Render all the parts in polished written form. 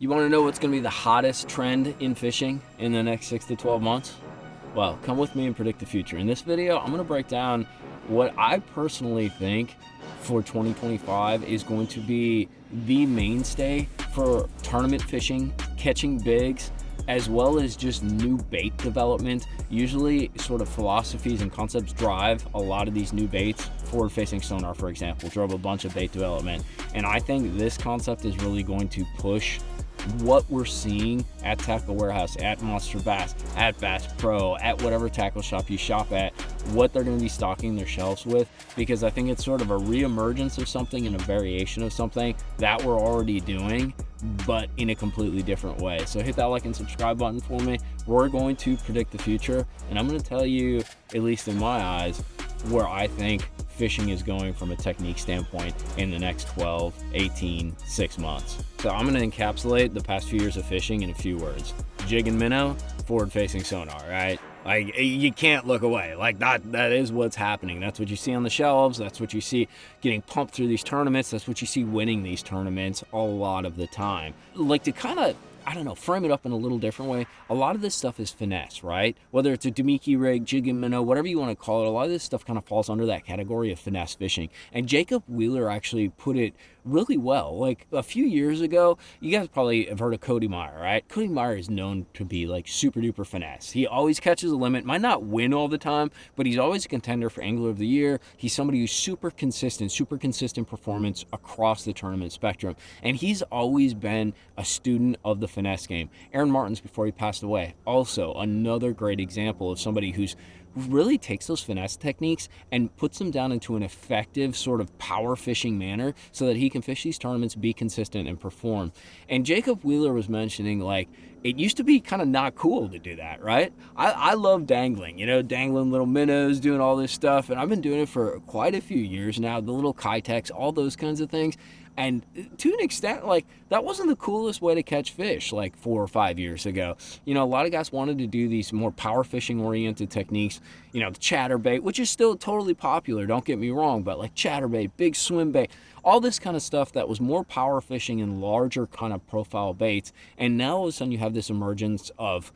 You want to know what's going to be the hottest trend in fishing in the next 6 to 12 months? Well, come with me and predict the future. In this video, I'm going to break down what I personally think for 2025 is going to be the mainstay for tournament fishing, catching bigs, as well as just new bait development. Usually sort of philosophies and concepts drive a lot of these new baits. Forward facing sonar, for example, drove a bunch of bait development. And I think this concept is really going to push what we're seeing at Tackle Warehouse, at Monster Bass, at Bass Pro, at whatever tackle shop you shop at, what they're going to be stocking their shelves with, because I think it's sort of a reemergence of something and a variation of something that we're already doing, but in a completely different way. So hit that like and subscribe button for me. We're going to predict the future, and I'm going to tell you, at least in my eyes, where I think fishing is going from a technique standpoint in the next 12, 18, 6 months. So I'm going to encapsulate the past few years of fishing in a few words. Jig and minnow, forward facing sonar, right? Like, you can't look away. Like, that is what's happening. That's what you see on the shelves. That's what you see getting pumped through these tournaments. That's what you see winning these tournaments a lot of the time. Like, to kind of, I don't know, frame it up in a little different way, a lot of this stuff is finesse, right? Whether it's a Demiki rig, jig and minnow, whatever you want to call it, a lot of this stuff kind of falls under that category of finesse fishing. And Jacob Wheeler actually put it really well. Like, a few years ago, you guys probably have heard of Cody Meyer, right? Cody Meyer is known to be like super duper finesse. He always catches a limit, might not win all the time, but he's always a contender for Angler of the Year. He's somebody who's super consistent performance across the tournament spectrum. And he's always been a student of the finesse game. Aaron Martins, before he passed away, also another great example of somebody who really takes those finesse techniques and puts them down into an effective sort of power fishing manner so that he can fish these tournaments, be consistent, and perform. And Jacob Wheeler was mentioning, like, it used to be kind of not cool to do that, right? I love dangling, dangling little minnows, doing all this stuff, and I've been doing it for quite a few years now, the little Kitex, all those kinds of things. And to an extent, like, that wasn't the coolest way to catch fish like 4 or 5 years ago. A lot of guys wanted to do these more power fishing oriented techniques, the chatterbait, which is still totally popular, don't get me wrong, but like chatterbait, big swim bait, all this kind of stuff that was more power fishing and larger kind of profile baits. And now all of a sudden you have this emergence of,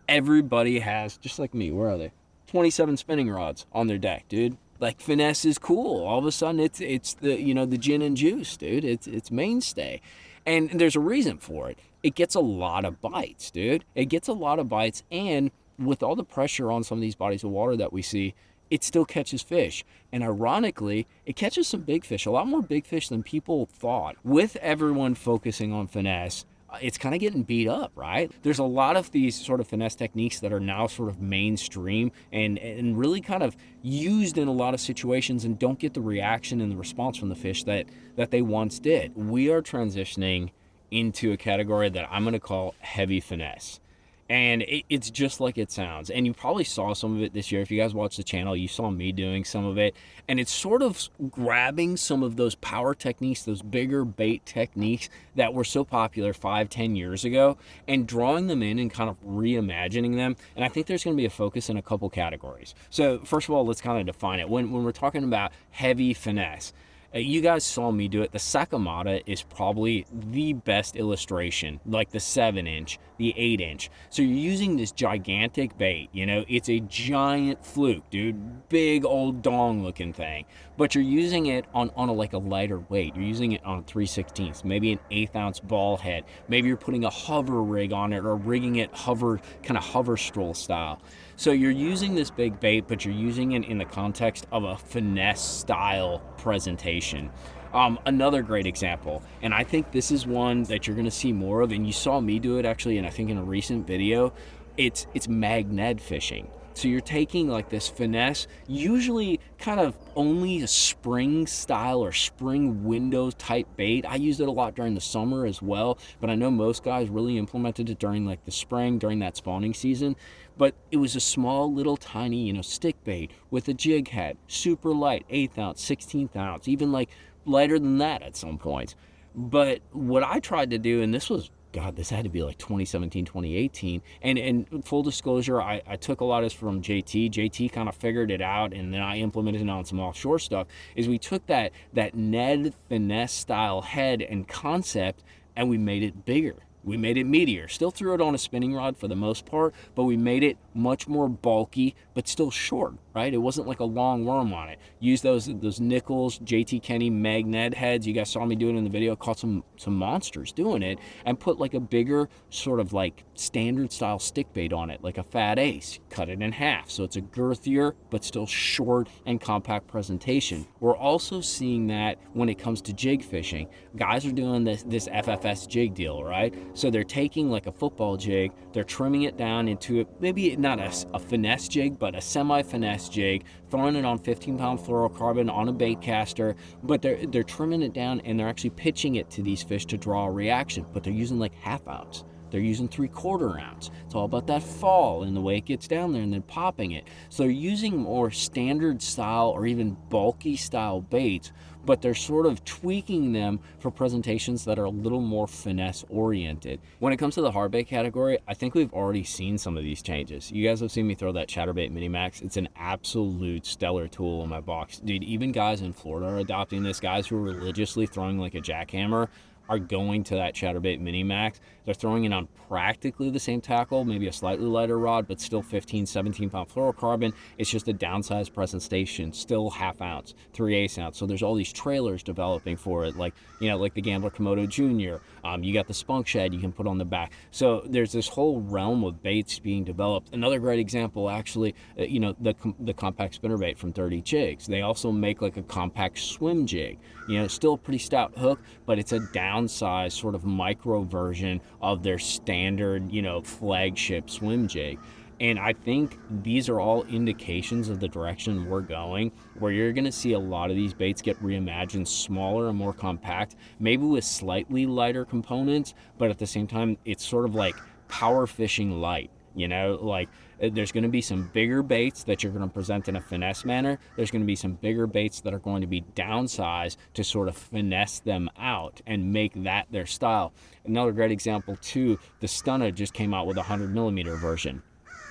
everybody has, just like me, where are they? 27 spinning rods on their deck, dude. Like, finesse is cool. All of a sudden it's the, the gin and juice, dude. It's mainstay. And there's a reason for it. It gets a lot of bites, dude. It gets a lot of bites, and with all the pressure on some of these bodies of water that we see, it still catches fish. And ironically, it catches some big fish, a lot more big fish than people thought. With everyone focusing on finesse, it's kind of getting beat up, right? There's a lot of these sort of finesse techniques that are now sort of mainstream and really kind of used in a lot of situations and don't get the reaction and the response from the fish that they once did. We are transitioning into a category that I'm going to call heavy finesse. And it's just like it sounds. And you probably saw some of it this year. If you guys watch the channel, you saw me doing some of it. And it's sort of grabbing some of those power techniques, those bigger bait techniques that were so popular 5-10 years ago, and drawing them in and kind of reimagining them. And I think there's going to be a focus in a couple categories. So first of all, let's kind of define it. When we're talking about heavy finesse, you guys saw me do it. The Sakamata is probably the best illustration, like the 7-inch, the 8-inch. So you're using this gigantic bait, it's a giant fluke, dude, big old dong looking thing, but you're using it on a lighter weight. You're using it on a 3/16, maybe an 1/8 ounce ball head. Maybe you're putting a hover rig on it or rigging it kind of hover stroll style. So you're using this big bait, but you're using it in the context of a finesse style presentation. Another great example, and I think this is one that you're going to see more of, and you saw me do it actually, and I think in a recent video, it's magnet fishing. So you're taking like this finesse, usually kind of only a spring style or spring window type bait. I used it a lot during the summer as well, but I know most guys really implemented it during like the spring, during that spawning season. But it was a small little tiny, stick bait with a jig head, super light, 1/8 ounce, 1/16 ounce, even like lighter than that at some points. But what I tried to do, and this was, God, this had to be like 2017, 2018. And full disclosure, I took a lot of this from JT. JT kind of figured it out, and then I implemented it on some offshore stuff, is we took that Ned finesse style head and concept, and we made it bigger. We made it meatier. Still threw it on a spinning rod for the most part, but we made it much more bulky, but still short, right? It wasn't like a long worm on it. Used those Nichols, JT Kenny magnet heads. You guys saw me do it in the video. Caught some monsters doing it, and put like a bigger sort of like standard style stick bait on it, like a Fat Ace. Cut it in half, so it's a girthier but still short and compact presentation. We're also seeing that when it comes to jig fishing. Guys are doing this FFS jig deal, right? So they're taking like a football jig, they're trimming it down into maybe not a finesse jig, but a semi-finesse jig, throwing it on 15-pound fluorocarbon on a bait caster, but they're trimming it down and they're actually pitching it to these fish to draw a reaction, but they're using like half ounce. They're using 3/4 ounce. It's all about that fall and the way it gets down there and then popping it. So they're using more standard style or even bulky style baits, but they're sort of tweaking them for presentations that are a little more finesse oriented. When it comes to the hard bait category, I think we've already seen some of these changes. You guys have seen me throw that ChatterBait Mini Max. It's an absolute stellar tool in my box. Dude, even guys in Florida are adopting this. Guys who are religiously throwing like a jackhammer are going to that ChatterBait Mini Max. They're throwing it on practically the same tackle, maybe a slightly lighter rod, but still 15, 17-pound fluorocarbon. It's just a downsized presentation, still half ounce, 3/8 ounce. So there's all these trailers developing for it, like, you know, like the Gambler Komodo Jr. You got the Spunk Shad you can put on the back. So there's this whole realm of baits being developed. Another great example, actually, you know, the compact spinnerbait from 30 Jigs. They also make like a compact swim jig. You know, still a pretty stout hook, but it's a downsized sort of micro version of their standard, you know, flagship swim jig. And I think these are all indications of the direction we're going, where you're going to see a lot of these baits get reimagined, smaller and more compact, maybe with slightly lighter components, but at the same time, it's sort of like power fishing light. You know, like there's going to be some bigger baits that you're going to present in a finesse manner. There's going to be some bigger baits that are going to be downsized to sort of finesse them out and make that their style. Another great example too, the Stunna just came out with a 100mm version.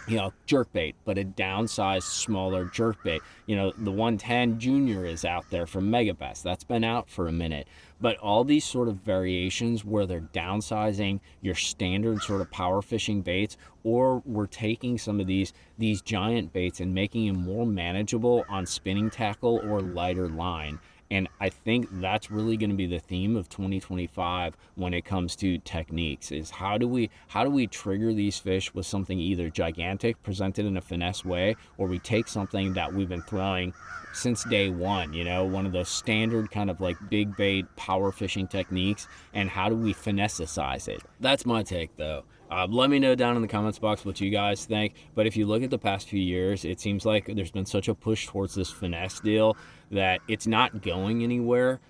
You know, jerkbait, but a downsized, smaller jerkbait. You know, the 110 Junior is out there from Megabest. That's been out for a minute. But all these sort of variations where they're downsizing your standard sort of power fishing baits, or we're taking some of these giant baits and making them more manageable on spinning tackle or lighter line. And I think that's really going to be the theme of 2025 when it comes to techniques, is how do we trigger these fish with something either gigantic, presented in a finesse way, or we take something that we've been throwing since day one, you know, one of those standard kind of like big bait power fishing techniques, and how do we finesse-size it? That's my take though. Let me know down in the comments box what you guys think. But if you look at the past few years, it seems like there's been such a push towards this finesse deal that it's not going anywhere,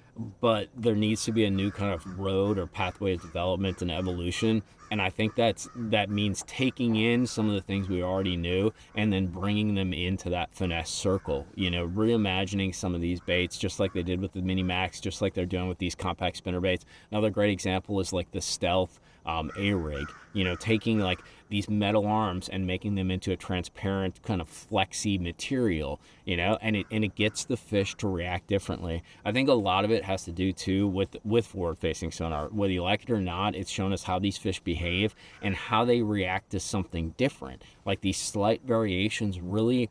but there needs to be a new kind of road or pathway of development and evolution. And I think that means taking in some of the things we already knew and then bringing them into that finesse circle, you know, reimagining some of these baits just like they did with the Mini Max, just like they're doing with these compact spinner baits. Another great example is like the Stealth A-rig, you know, taking like these metal arms and making them into a transparent kind of flexy material, you know, and it gets the fish to react differently. I think a lot of it has to do too with forward-facing sonar. Whether you like it or not, it's shown us how these fish behave and how they react to something different. Like these slight variations really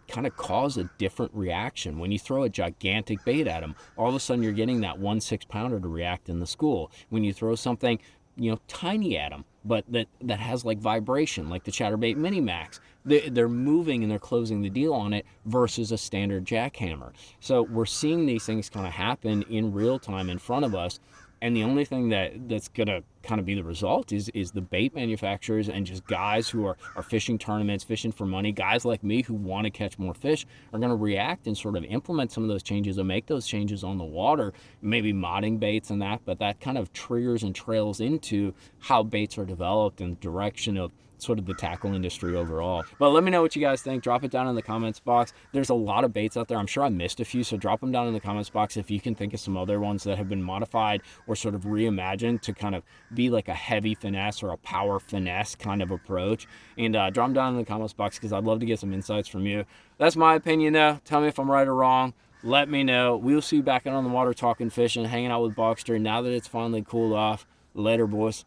kind of cause a different reaction. When you throw a gigantic bait at them, all of a sudden you're getting that 1 6-pounder to react in the school. When you throw something, you know, tiny at them, but that has like vibration, like the ChatterBait Mini Max, they're moving and they're closing the deal on it versus a standard jackhammer. So we're seeing these things kind of happen in real time in front of us. And the only thing that's gonna kind of be the result is the bait manufacturers and just guys who are fishing tournaments, fishing for money, guys like me who want to catch more fish are gonna react and sort of implement some of those changes and make those changes on the water, maybe modding baits and that, but that kind of triggers and trails into how baits are developed and the direction of sort of the tackle industry overall. But let me know what you guys think. Drop it down in the comments box. There's a lot of baits out there. I'm sure I missed a few, so drop them down in the comments box if you can think of some other ones that have been modified or sort of reimagined to kind of be like a heavy finesse or a power finesse kind of approach. And drop them down in the comments box because I'd love to get some insights from you. That's my opinion though. Tell me if I'm right or wrong. Let me know. We'll see you back out on the water talking fishing, hanging out with Boxster now that it's finally cooled off. Later, boys.